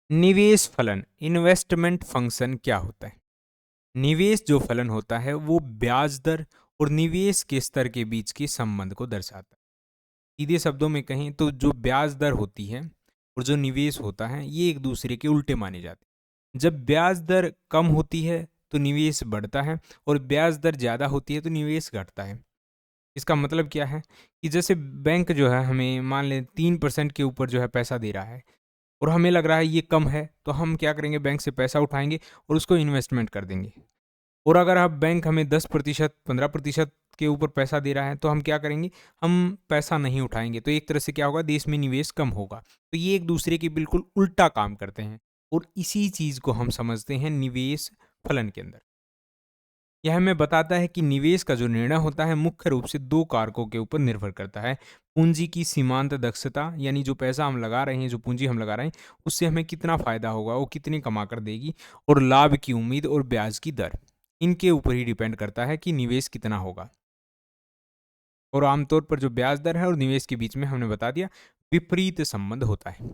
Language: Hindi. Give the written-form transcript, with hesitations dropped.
निवेश फलन इन्वेस्टमेंट फंक्शन क्या होता है? निवेश जो फलन होता है वो ब्याज दर और निवेश के स्तर के बीच के संबंध को दर्शाता है। सीधे शब्दों में कहें तो जो ब्याज दर होती है और जो निवेश होता है ये एक दूसरे के उल्टे माने जाते हैं। जब ब्याज दर कम होती है तो निवेश बढ़ता है और ब्याज दर ज़्यादा होती है तो निवेश घटता है। इसका मतलब क्या है कि जैसे बैंक जो है हमें मान लें 3% के ऊपर जो है पैसा दे रहा है और हमें लग रहा है ये कम है, तो हम क्या करेंगे, बैंक से पैसा उठाएँगे और उसको इन्वेस्टमेंट कर देंगे। और अगर आप बैंक हमें 10% 15% के ऊपर पैसा दे रहा है, तो हम क्या करेंगे, हम पैसा नहीं उठाएँगे। तो एक तरह से क्या होगा, देश में निवेश कम होगा। तो ये एक दूसरे के बिल्कुल उल्टा काम करते हैं और इसी चीज़ को हम समझते हैं निवेश फलन के अंदर। यह हमें बताता है कि निवेश का जो निर्णय होता है मुख्य रूप से 2 कारकों के ऊपर निर्भर करता है। पूंजी की सीमांत दक्षता, यानी जो पैसा हम लगा रहे हैं, जो पूंजी हम लगा रहे हैं, उससे हमें कितना फ़ायदा होगा, वो कितनी कमा कर देगी, और लाभ की उम्मीद और ब्याज की दर। इनके ऊपर ही डिपेंड करता है कि निवेश कितना होगा। और आमतौर पर जो ब्याज दर है और निवेश के बीच में हमने बता दिया विपरीत संबंध होता है।